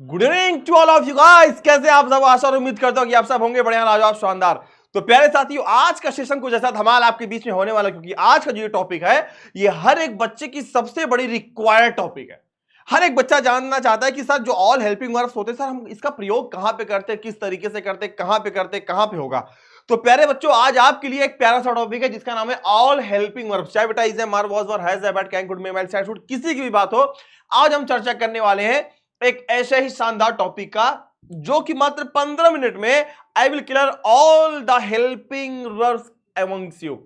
Good evening to all of you guys. कैसे आप सब? आशा और उम्मीद करता हूं कि आप सब होंगे बढ़िया, लाजवाब, शानदार। तो प्यारे साथियों, आज का सेशन कुछ ऐसा धमाल आपके बीच में होने वाला, क्योंकि आज का जो टॉपिक है ये हर एक बच्चे की सबसे बड़ी रिक्वायर्ड टॉपिक है। हर एक बच्चा जानना चाहता है कि सर जो ऑल हेल्पिंग वर्ब्स होते हैं, सर हम इसका प्रयोग कहां पे करते हैं, किस तरीके से करते हैं, कहां पे करते हैं, कहां पे होगा। तो प्यारे बच्चों, आज आपके लिए एक प्यारा सा टॉपिक है जिसका नाम है ऑल हेल्पिंग वर्ब्स। चाहे बेटा इज ए मार was were has had can could may mile sad should, किसी की भी बात हो, आज हम चर्चा करने वाले हैं एक ऐसे ही शानदार टॉपिक का जो कि मात्र 15 मिनट में I will clear all the helping verbs amongst you.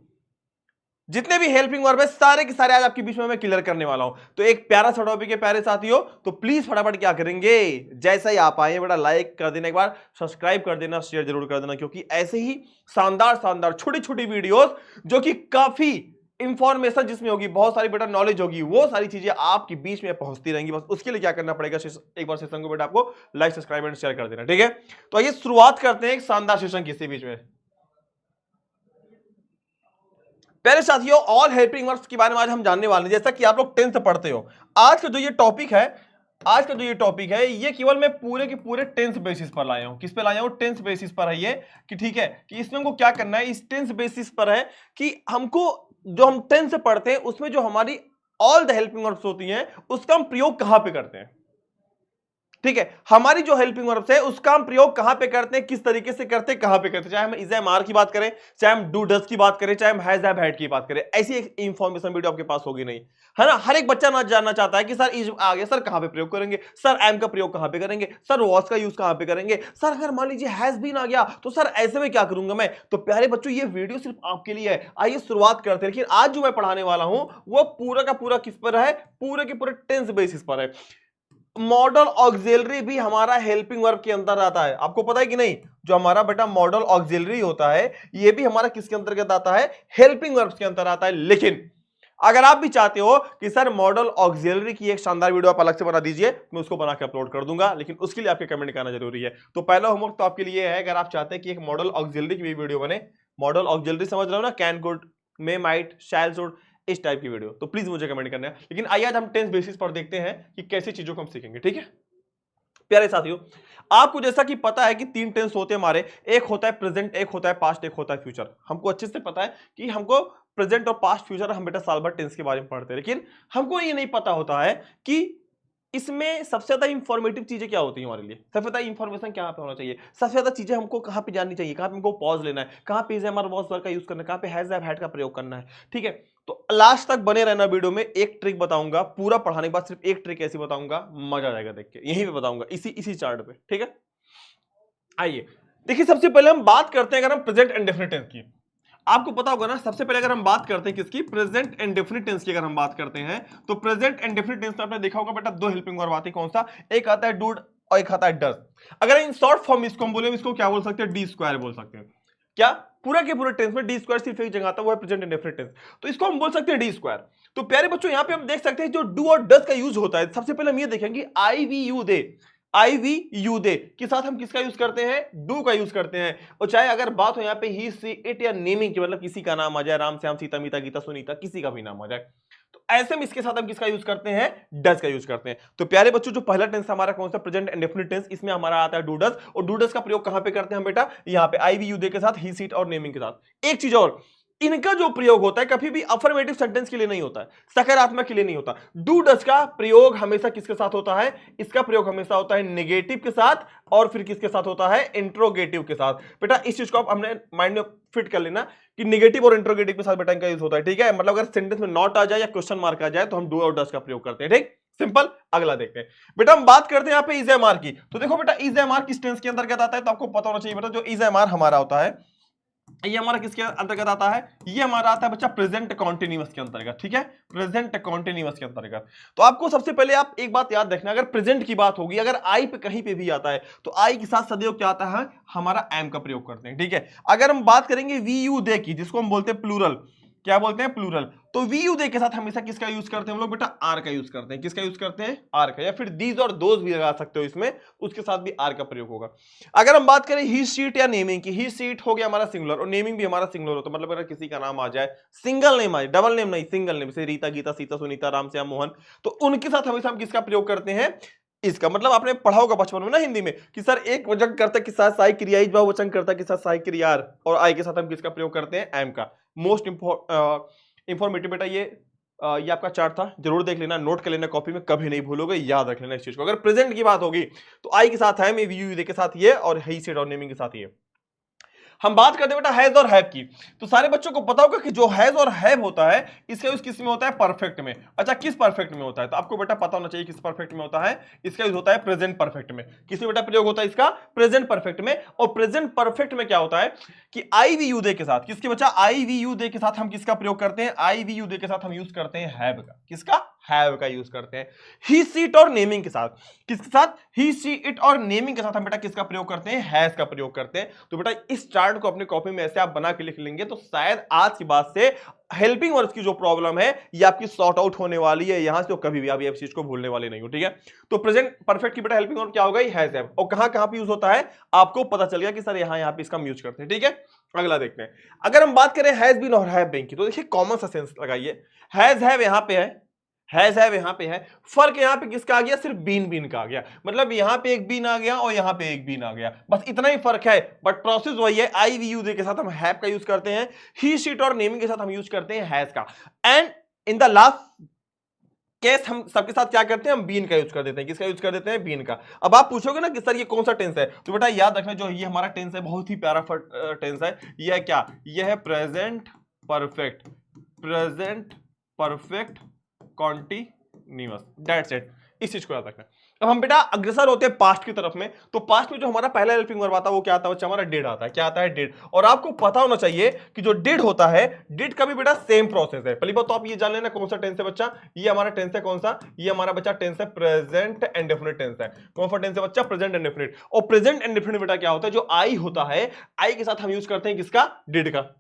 जितने भी हेल्पिंग वर्ब है सारे के सारे आज आपके बीच में मैं क्लियर करने वाला हूं। तो एक प्यारा सा टॉपिक है प्यारे साथियों। तो प्लीज फटाफट क्या करेंगे, जैसा ही आप आए बेटा लाइक कर देना, एक बार सब्सक्राइब कर देना, शेयर जरूर कर देना, क्योंकि ऐसे ही शानदार शानदार छोटी छोटी वीडियोस जो कि काफी इंफॉर्मेशन जिसमें होगी, बहुत सारी बेटा नॉलेज होगी, वो सारी चीजें आपके बीच में पहुंचती रहेंगी। बस उसके लिए क्या करना पड़ेगा, एक बार सेशन को बेटा आपको लाइक सब्सक्राइब एंड शेयर कर देना, ठीक है। तो आइए शुरुआत करते हैं एक शानदार सेशन किसी बीच में। पहले साथियों, ऑल हेल्पिंग वर्ब्स के बारे में आज हम जानने वाले हैं। जैसा कि आप लोग 10th पढ़ते हो, आज का जो ये टॉपिक है, ये केवल मैं पूरे के पूरे टेंस बेसिस पर लाया हूं। किस पे लाया हूं? टेंस बेसिस पर है ये, कि ठीक है कि इसमें हमको क्या करना है। इस टेंस बेसिस पर है कि हमको जो हम टेंस पढ़ते हैं उसमें जो हमारी ऑल द हेल्पिंग वर्ब्स होती हैं उसका हम प्रयोग कहां पे करते हैं, ठीक है। हमारी जो हेल्पिंग वर्ब्स है उसका हम प्रयोग कहां पे करते हैं, किस तरीके से करते हैं, कहां पे करते हैं। चाहे हम इज एम आर की बात करें, चाहे हम डू डज की बात करें, चाहे हम हैज हैव हैड की बात करें, ऐसी एक इंफॉर्मेशन वीडियो आपके पास होगी नहीं, है ना। हर एक बच्चा ना जानना चाहता है कि सर इज आ गया, सर कहां पे प्रयोग करेंगे, सर एम का प्रयोग कहां पे करेंगे, सर वॉज का यूज कहां पे करेंगे, सर अगर मान लीजिए हैज बीन आ गया तो सर ऐसे में क्या करूंगा मैं। तो प्यारे बच्चों, ये वीडियो सिर्फ आपके लिए है। आइए शुरुआत करते हैं। लेकिन आज जो मैं पढ़ाने वाला हूं वो पूरा का पूरा किस पर है, पूरे के पूरे टेंस बेसिस पर है। मॉडल ऑक्सिलरी भी हमारा हेल्पिंग वर्ब के अंदर आता है, आपको पता है कि नहीं। जो हमारा बेटा मॉडल ऑक्सिलरी होता है ये भी हमारा किसके अंतर्गत आता है, हेल्पिंग वर्ब्स के अंदर आता है। लेकिन अगर आप भी चाहते हो कि सर मॉडल ऑक्सिलरी की एक शानदार वीडियो आप अलग से बना दीजिए, मैं उसको बना के अपलोड कर दूंगा, लेकिन उसके लिए आपके कमेंट करना जरूरी है। तो पहला होमवर्क तो आपके लिए है, अगर आप चाहते हैं कि एक मॉडल ऑक्सिलरी की भी वीडियो बने, मॉडल ऑक्सिलरी समझ रहे हो ना, can could may might shall should, इस टाइप की वीडियो, तो प्लीज मुझे कमेंट करना है। लेकिन आइए आज हम टेंस बेसिस पर देखते हैं कि कैसी चीजों को हम सीखेंगे, ठीक है। प्यारे साथियों, आपको जैसा कि पता है कि 3 टेंस होते हैं हमारे, एक होता है प्रेजेंट, एक होता है पास्ट, एक होता है फ्यूचर। हमको अच्छे से पता है कि हमको प्रेजेंट और पास्ट फ्यूचर हम बेटा साल भर टेंस के बारे में पढ़ते हैं, लेकिन हमको ये नहीं पता होता है कि इसमें सबसे ज्यादा इंफॉर्मेटिव चीजें क्या होती है हमारे लिए, सबसे ज्यादा इंफॉर्मेशन कहां पे होना चाहिए, सबसे ज्यादा चीजें हमको कहां पे जाननी चाहिए, कहां पे हमको पॉज लेना है, कहां पे is am are was were का यूज करना है, कहां पे हैज हैव हैड का प्रयोग करना है, ठीक है। तो लास्ट तक बने रहना वीडियो में, एक ट्रिक बताऊंगा पूरा पढ़ाने के बाद, सिर्फ एक ट्रिक ऐसी बताऊंगा, मजा आ जाएगा देख के, यहीं पे बताऊंगा इसी इसी चार्ट पे, ठीक है। आइए देखिए, सबसे पहले हम बात करते हैं अगर हम प्रेजेंट एंड डेफिनेट टेंस की। आपको पता होगा ना, सबसे पहले अगर हम बात करते हैं किसकी, प्रेजेंट एंड डेफिनिट टेंस की अगर हम बात करते हैं, तो प्रेजेंट एंड डेफिनिट टेंस में आपने देखा होगा बेटा दो हेल्पिंग वर्ब आती है। कौन सा? एक आता है डूड और एक आता है डज। अगर इन शॉर्ट फॉर्म इसको हम बोले, इसको क्या बोल सकते हैं, डी स्क्वायर बोल सकते हैं। क्या पूरा के पूरे टेंस में डी स्क्वायर सिर्फ एक जगह आता है, वो है प्रेजेंट एंड डेफिनिट टेंस, तो इसको हम बोल सकते हैं डी स्क्वायर। तो प्यारे बच्चों, यहां पे हम देख सकते हैं जो डू और डज का यूज होता है, सबसे पहले हम ये देखेंगे I V U D, I V U D के साथ हम किसका यूज करते हैं, डू का यूज करते हैं। और चाहे अगर बात हो यहाँ पे ही सी इट या नेमिंग की, मतलब किसी का नाम आ जाए, राम श्याम सीता मीता गीता सुनीता, किसी का भी नाम आ जाए, तो ऐसे में इसके साथ हम किसका यूज करते हैं, डज का यूज करते हैं। तो प्यारे बच्चों, जो पहला टेंस हमारा कौन सा, प्रेजेंट एंड डेफिनिट टेंस, इसमें हमारा आता है डू डज, और डू डज का प्रयोग कहां पे करते हैं हम बेटा, यहाँ पे आई वी यू दे के साथ, ही सीट और नेमिंग के साथ। एक चीज और, इनका जो प्रयोग होता है कभी भी अफर्मेटिव सेंटेंस के लिए नहीं होता है, सकारात्मक के लिए नहीं होता। डू डज का प्रयोग हमेशा किसके साथ होता है, इसका प्रयोग हमेशा होता है नेगेटिव के साथ, और फिर किसके साथ होता है, इंट्रोगेटिव के साथ। बेटा इस चीज को आप हमने माइंड में फिट कर लेना कि नेगेटिव और इंट्रोगेटिव के साथ बेटा इनका यूज होता है, ठीक है। मतलब अगर सेंटेंस में नॉट आ जाए या क्वेश्चन मार्क आ जाए तो हम डू और डज का प्रयोग करते हैं, ठीक, सिंपल। अगला देखते हैं बेटा, हम बात करते हैं यहाँ पे इज एम आर की। तो देखो बेटा, इज एम आर किस टेंस के अंतर्गत आता है, तो आपको पता होना चाहिए बेटा, जो इज एम आर हमारा होता है, ये हमारा किसके अंतर्गत आता है, ये हमारा आता है बच्चा प्रेजेंट कॉन्टिन्यूअस के अंतर्गत, ठीक है, प्रेजेंट कॉन्टिन्यूअस के अंतर्गत। तो आपको सबसे पहले आप एक बात याद रखना, अगर प्रेजेंट की बात होगी, अगर आई पे कहीं पे भी आता है, तो आई के साथ सदैव क्या आता है, हमारा एम का प्रयोग करते हैं, ठीक है। अगर हम बात करेंगे वी यू दे की, जिसको हम बोलते हैं प्लूरल, क्या बोलते हैं, प्लूरल, तो वी यू दे के साथ हमेशा किसका यूज करते हैं हम लोग बेटा, आर का यूज करते हैं। किसका यूज करते हैं, आर का, या फिर दीज और दोज भी लगा सकते हो इसमें, उसके साथ भी आर का प्रयोग होगा। अगर हम बात करें ही सीट या नेमिंग की, ही सीट हो गया हमारा सिंगुलर, और नेमिंग भी हमारा सिंगुलर होता है, मतलब अगर किसी का नाम आ जाए, सिंगल नेम आ जाए, डबल नेम नहीं, सिंगल नेम, जैसे रीता गीता सीता सुनीता राम श्याम मोहन, तो उनके साथ हमेशा हम किसका प्रयोग करते हैं, इसका मतलब आपने पढ़ा होगा बचपन में ना हिंदी में कि सर एक वचन कर्ता के साथ सहायक क्रिया, इस बहुवचन कर्ता के साथ सहायक क्रिया और आई के साथ हम किसका प्रयोग करते हैं, एम का। मोस्ट इंफॉर्मेटिव बेटा ये आपका चार्ट था, जरूर देख लेना, नोट कर लेना कॉपी में, कभी नहीं भूलोगे, याद रख लेना इस चीज को। अगर प्रेजेंट की बात होगी तो आई के साथ है, वी यू के साथ ये, और ही सेड और नेमिंग के साथ ये। हम बात करते हैं बेटा हैज और हैव की, तो सारे बच्चों को पता होगा कि जो हैज और हैव होता है इसका यूज किस में होता है, परफेक्ट में। अच्छा किस परफेक्ट में होता है, तो आपको बेटा पता होना चाहिए किस परफेक्ट में होता है। इसका यूज होता है प्रेजेंट परफेक्ट में। किसमें बेटा प्रयोग होता है इसका, प्रेजेंट परफेक्ट में। और प्रेजेंट परफेक्ट में क्या होता है कि आई वी यू दे के साथ, किसके बच्चा, आई वी यू दे के साथ हम किसका प्रयोग करते हैं, आई वी यू दे के साथ हम यूज करते हैं हैव का। किसका, हैव का यूज करते हैं। ही सी इट और नेमिंग के साथ, किसके साथ, ही सी इट और नेमिंग के साथ हम बेटा किसका प्रयोग करते हैं, हैज का प्रयोग करते हैं। तो बेटा इस चार्ट को अपनी कॉपी में ऐसे आप बना के लिख लेंगे तो शायद आज की बात से हेल्पिंग वर्ड्स की जो प्रॉब्लम है ये आपकी सॉर्ट आउट होने वाली है यहां से, तो कभी भी आप ये चीज को भूलने वाले नहीं हो, ठीक है। तो प्रेजेंट परफेक्ट की बेटा हेल्पिंग वर्ड क्या होगा, हैज हैव, और कहां कहां पे यूज होता है आपको पता चल गया कि सर यहां पे इसका यूज करते हैं, ठीक है। अगला देखते हैं, अगर हम बात करें हैज बीन और हैव बीन की, तो देखिए कॉमन सा सेंस लगाइए, हैज हैव यहां पे है, हैज हैव यहां पे है, फर्क यहां पे किसका आ गया, सिर्फ बीन बीन का आ गया, मतलब यहां पे एक बीन आ गया और यहां पे एक बीन आ गया, बस इतना ही फर्क है, बट प्रोसेस वही है। आई वी यू के साथ हम हैव का यूज करते हैं, ही शीट और नेमिंग के साथ हम यूज करते हैं हैज का, and in the last case हम सबके साथ क्या करते हैं, हम बीन का यूज कर देते हैं। किसका यूज कर देते हैं, बीन का। अब आप पूछोगे ना कि सर ये कौन सा टेंस है, तो बेटा याद रखना जो ये हमारा टेंस है बहुत ही प्यारा टेंस है, ये है क्या, ये है present perfect, present perfect continuous, that's it, इस चीज को याद रखना। अब हम बेटा अग्रसर होते हैं पास्ट की तरफ में, तो पास्ट में जो हमारा पहला हेल्पिंग वर्ब आता है वो क्या आता है बच्चा, हमारा डिड आता है। क्या आता है, डिड। और आपको पता होना चाहिए कि जो डिड होता है, डिड का भी बेटा सेम प्रोसेस है। पहली बात तो आप ये जान लेना कौन सा टेंस है बच्चा, ये हमारा टेंस है कौन सा, ये हमारा बच्चा टेंस है प्रेजेंट इंडेफिनिट टेंस है। कौन सा टेंस है बच्चा, प्रेजेंट इंडेफिनिट। और प्रेजेंट इंडेफिनिट बेटा क्या होता है, जो आई होता है, आई के साथ हम यूज करते हैं किसका, डिड का।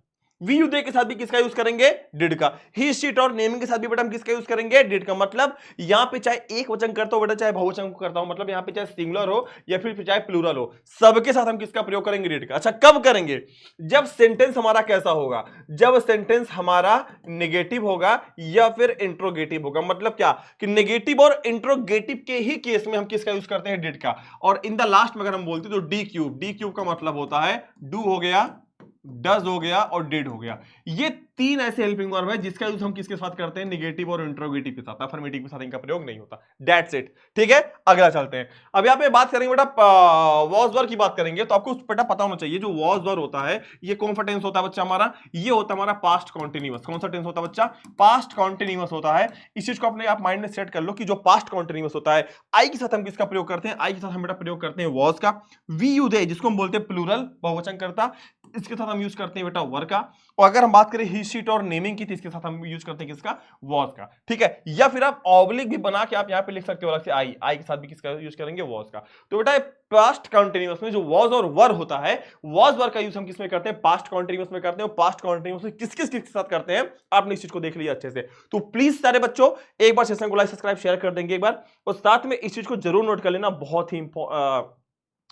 वी यू दे के साथ भी किसका यूज करेंगे, डिड का। ही शीट और नेमिंग के साथ भी बेटा हम किसका यूज करेंगे, डिड का। मतलब यहां पे चाहे एक वचन करता हो बेटा, चाहे बहुवचन को करता हो, मतलब यहां पे चाहे सिंगुलर हो या फिर चाहे प्लूरल हो, सबके साथ हम किसका प्रयोग करेंगे, डिड का। अच्छा कब करेंगे, जब सेंटेंस हमारा कैसा होगा, जब सेंटेंस हमारा नेगेटिव होगा या फिर इंट्रोगेटिव होगा। मतलब क्या कि नेगेटिव और इंट्रोगेटिव के ही केस में हम किसका यूज करते हैं, डिड का। और इन द लास्ट में अगर हम बोलते तो डी क्यूब, डी क्यूब का मतलब होता है डू हो गया, डज हो गया और डिड हो गया। ये तीन ऐसे हेल्पिंग वर्ब है जिसका यूज हम किसके साथ करते हैं, नेगेटिव और इंट्रोगेटिव के साथ, अफर्मेटिव के साथ इनका प्रयोग नहीं होता। दैट्स इट, ठीक है। अगला चलते हैं, अब यहां पे बात करेंगे बेटा वॉज वर्ब की बात करेंगे, तो आपको बेटा पता होना चाहिए जो वॉज वर्ब होता है ये कौन सा टेंस होता है बच्चा हमारा, ये होता है हमारा पास्ट कॉन्टिन्यूअस। कौन सा टेंस होता है बच्चा, पास्ट कॉन्टिन्यूअस होता है। इस चीज को अपने आप माइंड में सेट कर लो कि जो पास्ट कॉन्टिन्यूअस होता है, आई के साथ हम किसका प्रयोग करते हैं, आई के साथ हम बेटा प्रयोग करते हैं वॉज का। वी यू दे जिसको हम बोलते हैं प्लूरल, बहुवचन करता, इसके साथ हम यूज करते हैं बेटा वर का। और अगर हम बात करें ही शीट और नेमिंग की, तो इसके साथ हम यूज करते हैं किसका, वॉज का, ठीक है। या फिर आप ऑब्लिक भी बना के आप यहां पे लिख सकते हो अलग से, आई, आई के साथ भी किसका यूज करेंगे, वॉज का। तो बेटा पास्ट कंटीन्यूअस में जो वॉज और वर होता है, वॉज वर का यूज हम किसमें करते हैं, पास्ट कंटीन्यूअस में करते हैं। पास्ट कंटीन्यूअस में किस किस के साथ करते हैं आपने इस चीज को देख लिया अच्छे से। तो प्लीज सारे बच्चों एक बार सेशन को लाइक सब्सक्राइब शेयर कर देंगे एक बार, और साथ में इस चीज को जरूर नोट कर लेना,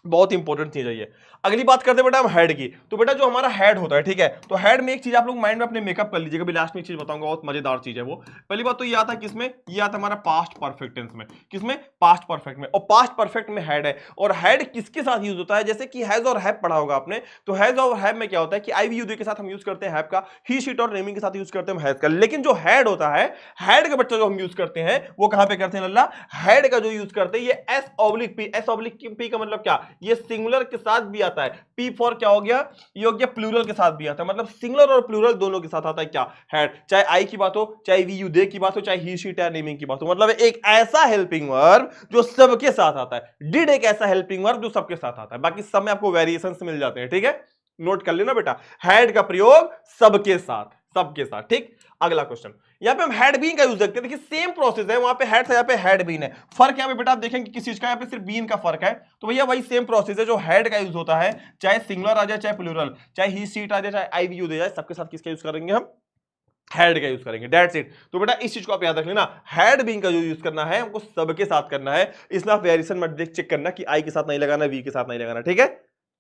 बहुत इंपॉर्टेंट चीज है ये। अगली बात करते हैं बेटा हम हेड की, तो बेटा जो हमारा हेड होता है, ठीक है, तो हेड में एक चीज आप लोग माइंड में अपने मेकअप कर लीजिएगा, अभी लास्ट में एक चीज बताऊंगा बहुत मजेदार चीज है वो। पहली बात तो ये आता है किसमें, ये आता है हमारा पास्ट परफेक्ट टेंस में। किसमें, पास्ट परफेक्ट में। और पास्ट परफेक्ट में हेड है, और हेड किसके साथ यूज होता है, जैसे कि हैज और हैव पढ़ा होगा आपने, तो हैज और हैव में क्या होता है कि आई वी यू के साथ हम यूज करते हैं हैव का, ही शीट और नेमिंग के साथ यूज करते हैं हैज का। लेकिन जो हेड होता है, हेड का बच्चा जो हम यूज करते हैं वो कहां पे करते हैं लल्ला, हेड का जो यूज करते हैं ये S oblique P, S oblique P का मतलब क्या, ये सिंगुलर के साथ भी आता है। पी फॉर क्या हो गया, ये हो गया प्लूरल के साथ भी आता है, मतलब सिंगुलर और प्लूरल दोनों के साथ आता है क्या, हेड। चाहे आई की बात हो, चाहे वी यू दे की बात हो, चाहे ही शीट या नेमिंग की बात हो, मतलब एक ऐसा हेल्पिंग वर्ब जो सबके साथ आता है। डिड एक ऐसा हेल्पिंग वर्ब जो सबके साथ आता है, बाकी सब में आपको वेरिएशंस मिल जाते हैं, ठीक है। नोट कर लेना बेटा, हेड का प्रयोग सबके साथ, सबके साथ, ठीक। अगला क्वेश्चन, यहां पे हम हैड बीन का यूज करते हैं। देखिए सेम प्रोसेस है, वहां पे हैड था, यहां पे हैड बीन है। फर्क यहां पे बेटा आप देखेंगे किस चीज का, यहां पे सिर्फ बीन का फर्क है। तो भैया वही सेम प्रोसेस है, जो हैड का यूज होता है, चाहे सिंगुलर आ जाए, चाहे प्लूरल, चाहे ही सीट आ जाए, चाहे आई वी यू दे जाए, सबके साथ किसका यूज करेंगे हम, हैड का यूज करेंगे। That's it. तो बेटा इस चीज को आप याद रख लेना, हैड बीन का जो यूज करना है हमको सबके साथ करना है। इसमें आप वेरिएशन मत देख चेक करना कि आई के साथ नहीं लगाना, वी के साथ नहीं लगाना, ठीक है।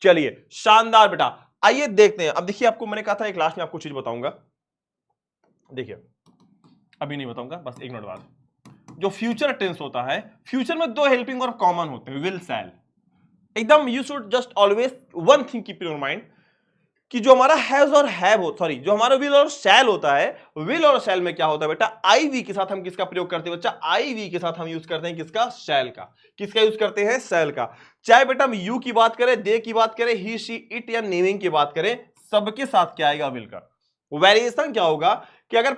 चलिए शानदार बेटा, आइए देखते हैं। अब देखिए आपको मैंने कहा था एक क्लास में आपको चीज बताऊंगा, देखिए अभी नहीं बताऊंगा, बस एक मिनट बाद। जो फ्यूचर टेंस होता है, फ्यूचर में दो हेल्पिंग वर्ब कॉमन होते हैं, विल शैल। एकदम you should just always one thing keep in your mind कि जो हमारा हैज और हैव हो, सॉरी, जो हमारा विल और शैल होता है, विल और शैल में क्या होता है बेटा, आई वी के साथ हम किसका प्रयोग करते हैं बच्चा, आई वी के साथ हम यूज करते हैं किसका, शैल का। किसका यूज करते हैं, शैल का। चाहे बेटा हम यू की बात करें, दे की बात करें, ही शी इट या नेमिंग की बात करें, सबके साथ क्या आएगा, विल का। वेरिएशन क्या होगा कि अगर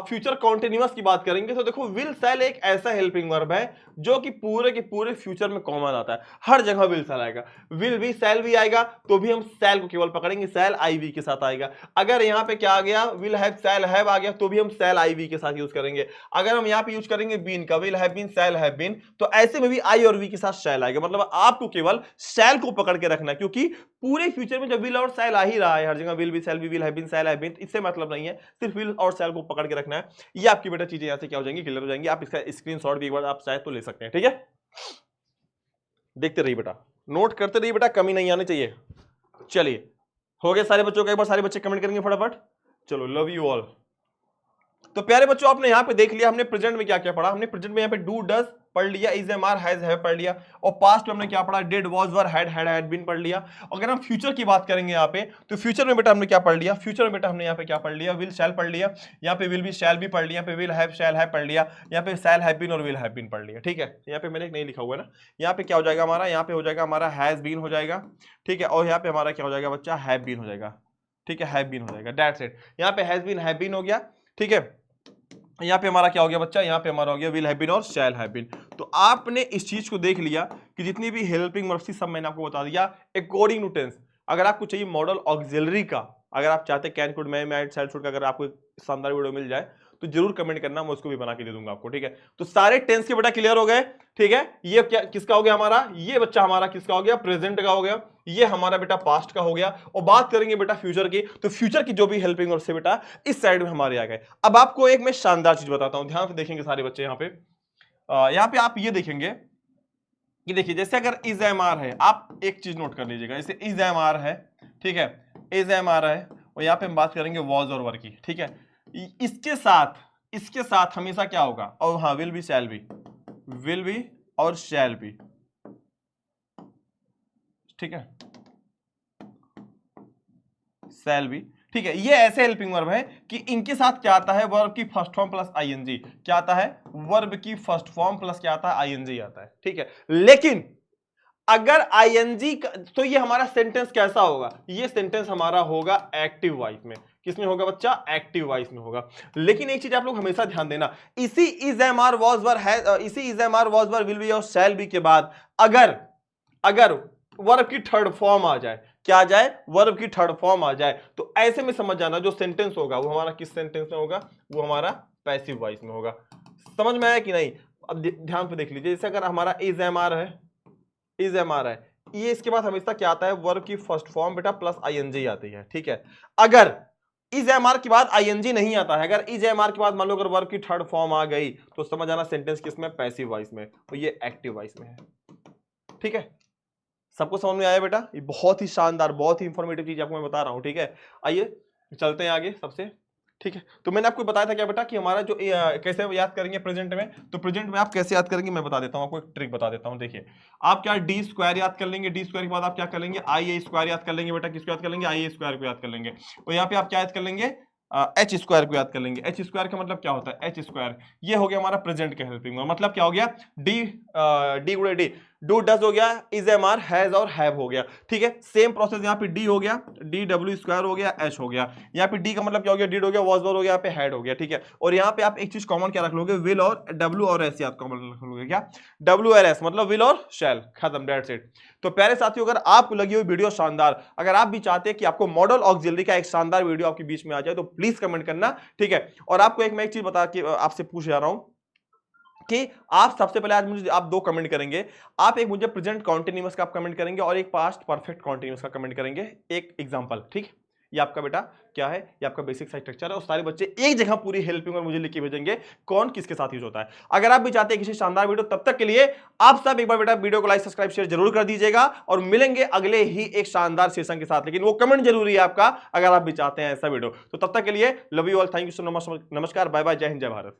फ्यूचर कॉन्टिन्यूअस की बात करेंगे तो देखो विल शैल एक ऐसा हेल्पिंग वर्ब है जो कि पूरे के पूरे फ्यूचर में कॉमन आता है, हर जगह विल शैल आएगा। विल भी शैल भी आएगा तो भी हम शैल को केवल पकड़ेंगे, शैल आई वी के साथ आएगा। अगर यहाँ पे क्या आ गया, विल हैव शैल हैव आ गया तो भी हम शैल आई वी के साथ यूज करेंगे। अगर हम यहाँ पे यूज करेंगे बीन का, will have been shall have been, तो ऐसे में भी आई और वी के साथ शैल आएगा। मतलब आपको केवल शैल को पकड़ के रखना है, क्योंकि पूरे फ्यूचर में जब विल और शैल आ ही रहा है, हर जगह विल भी शैल भी, will have been shall have been, इससे मतलब नहीं है, सिर्फ विल और शैल को पकड़ के रखना है। ये आपकी बेटा चीजें यहां से क्या हो जाएंगी, क्लियर हो जाएंगी। आप इसका स्क्रीनशॉट भी एक बार आप चाहे तो ले सकते हैं, ठीक है। देखते रहिए बेटा, नोट करते रहिए बेटा, कमी नहीं आनी चाहिए। चलिए, हो गए सारे बच्चों का, एक बार सारे बच्चे कमेंट करेंगे फटाफट। चलो, लव यू ऑल। तो प्यारे बच्चों, आपने यहां पे देख लिया हमने प्रेजेंट में क्या क्या पढ़ा। हमने प्रेजेंट में यहां पे डू डज पढ़ लिया, is am are has have पढ़ लिया, और पास्ट में हमने क्या पढ़ा, did was were had been पढ़ लिया। अगर हम फ्यूचर की बात करेंगे यहाँ पे, तो फ्यूचर में बेटा हमने क्या पढ़ लिया, फ्यूचर में बेटा हमने यहाँ पे क्या पढ़ लिया, विल शैल पढ़ लिया, यहाँ पे विल भी शैल भी पढ़ लिया, यहाँ पे विल हैव शैल हैव पढ़ लिया, यहाँ पे शैल हैव बीन और विल हैव बीन पढ़ लिया, ठीक है। यहाँ पे मैंने नहीं लिखा हुआ है ना, यहाँ पे क्या हो जाएगा हमारा, यहाँ पे हो जाएगा हमारा हैज बीन हो जाएगा, ठीक है, और यहाँ पे हमारा क्या हो जाएगा बच्चा, हैव बीन हो जाएगा, ठीक है, हैव बीन हो जाएगा, दैट्स इट। यहाँ पे हैज बीन हैव बीन हो गया, ठीक है। यहाँ पे हमारा क्या हो गया बच्चा, यहाँ पे हमारा हो गया विल हैव बीन और शैल हैव बीन। तो आपने इस चीज को देख लिया कि जितनी भी हेल्पिंग वर्ब्स थी सब मैंने आपको बता दिया अकॉर्डिंग टू टेंस। अगर आपको चाहिए मॉडल ऑक्सिलरी का, अगर आप चाहते कैन कुड मैं मैड शैल शुड का, अगर आपको शानदार वीडियो मिल जाए तो जरूर कमेंट करना, मैं उसको भी बना के दे दूंगा आपको, ठीक है। तो सारे टेंस के बेटा क्लियर हो गए, ठीक है। ये क्या किसका हो गया हमारा, ये बच्चा हमारा किसका हो गया, प्रेजेंट का हो गया, ये हमारा बेटा पास्ट का हो गया। और बात करेंगे बेटा फ्यूचर की, तो फ्यूचर की जो भी हेल्पिंग वर्ब से बेटा इस साइड में हमारे आ गए। अब आपको एक मैं शानदार चीज बताता हूं, ध्यान से देखेंगे सारे बच्चे। यहाँ पे आप ये देखेंगे कि देखिए, जैसे अगर इज एम आर है, आप एक चीज नोट कर लीजिएगा, जैसे इज एम आर है, ठीक है, इज एम आर है, और यहाँ पे हम बात करेंगे वॉज और वर की, ठीक है। इसके साथ हमेशा क्या होगा, और हाँ, विल भी शैल भी, विल भी और शैल भी, ठीक है, शैल भी, ठीक है। ये ऐसे हेल्पिंग वर्ब है कि इनके साथ क्या आता है, वर्ब की फर्स्ट फॉर्म प्लस आईएनजी। क्या आता है, वर्ब की फर्स्ट फॉर्म प्लस क्या आता है, आईएनजी आता है, ठीक है। लेकिन अगर आईएनजी, तो ये हमारा सेंटेंस कैसा होगा, ये सेंटेंस हमारा होगा एक्टिव वॉइस में। किसमें होगा बच्चा, एक्टिव वॉइस में होगा। लेकिन एक चीज आप लोग हमेशा ध्यान देना, इसी is am are was were है, इसी is am are was were will be और शैल बी के बाद अगर वर्ब की थर्ड फॉर्म आ जाए, क्या आ जाए, वर्ब की थर्ड फॉर्म आ जाए, तो ऐसे में समझ जाना जो सेंटेंस होगा वो हमारा किस सेंटेंस में होगा, वो हमारा पैसिव वॉइस में होगा। समझ में आया कि नहीं। अब ध्यान पे देख लीजिए, जैसे अगर हमारा इज एम आर है, इज एम आर है, ये इसके बाद हमेशा क्या आता है, वर्ब की फर्स्ट फॉर्म बेटा प्लस आईएनजी आती है, ठीक है। अगर इज एम आर के बाद आईएनजी नहीं आता है, अगर इज एम आर के बाद मान लो अगर वर्ब की थर्ड फॉर्म आ गई, तो समझ आना सेंटेंस किसमें, पैसिव वॉइस में, तो ये एक्टिव वॉइस में है, ठीक है। सबको समझ में आया बेटा, ये बहुत ही शानदार, बहुत ही इंफॉर्मेटिव चीज आपको मैं बता रहा हूं, ठीक है। आइए चलते हैं आगे सबसे, ठीक है। तो मैंने आपको बताया था क्या बेटा कि हमारा जो कैसे याद करेंगे प्रेजेंट में, तो प्रेजेंट में आप कैसे याद करेंगे मैं बता देता हूं आपको, एक ट्रिक बता देता हूं। देखिए, आप क्या डी स्क्वायर याद कर लेंगे, डी स्क्वायर के बाद आप क्या कर लेंगे, आई ए स्क्वायर याद कर लेंगे बेटा। किसको याद कर लेंगे, आई ए स्क्वायर को याद कर लेंगे। और यहाँ पे आप क्या याद कर लेंगे, एच स्क्वायर को याद कर लेंगे। एच स्क्वायर का मतलब क्या होता है, एच स्क्वायर, ये हो गया हमारा प्रेजेंट के हेल्पिंग वर्ब। मतलब क्या हो गया, डी गुणे डी, डू डज हो गया, इज एम आर हैज और हैव हो गया, ठीक है। सेम प्रोसेस यहाँ पे डी हो गया, डी डब्ल्यू स्क्वायर हो गया, एच हो गया। यहाँ पे डी का मतलब क्या हो गया, डिड हो गया, वॉज वर हो गया, यहाँ पे हैड हो गया, ठीक है। और यहाँ पे आप एक चीज कॉमन क्या रख लोगे, विल और डब्ल्यू और एस याद कॉमन रख लोगे। क्या, डब्ल्यू और एस मतलब विल और शैल, खत्म, दैट्स इट। तो प्यारे साथियों, अगर आपको लगी हुई वीडियो शानदार, अगर आप भी चाहते हैं कि आपको मॉडल ऑक्सिलरी का एक शानदार वीडियो आपके बीच में आ जाए, तो प्लीज कमेंट करना, ठीक है। और आपको एक मैं एक चीज बता के आपसे पूछ जा रहा हूं कि आप सबसे पहले आज मुझे आप दो कमेंट करेंगे, आप एक मुझे प्रेजेंट कॉन्टिन्यूअस का आप कमेंट करेंगे और एक पास्ट परफेक्ट कॉन्टिन्यूअस का कमेंट करेंगे, एक एग्जांपल, ठीक। ये आपका बेटा क्या है, ये आपका बेसिक सा स्ट्रक्चर है, और सारे बच्चे एक जगह पूरी हेल्पिंग और मुझे लिख के भेजेंगे कौन किसके साथ यूज होता है। अगर आप भी चाहते हैं किसी शानदार वीडियो, तब तक के लिए आप सब एक बार बेटा वीडियो को लाइक सब्सक्राइब शेयर जरूर कर दीजिएगा, और मिलेंगे अगले ही एक शानदार सेशन के साथ। लेकिन वो कमेंट जरूरी है आपका, अगर आप भी चाहते हैं ऐसा वीडियो। तो तब तक के लिए love you all, thank you so much, नमस्कार, बाय बाय, जय हिंद, जय भारत।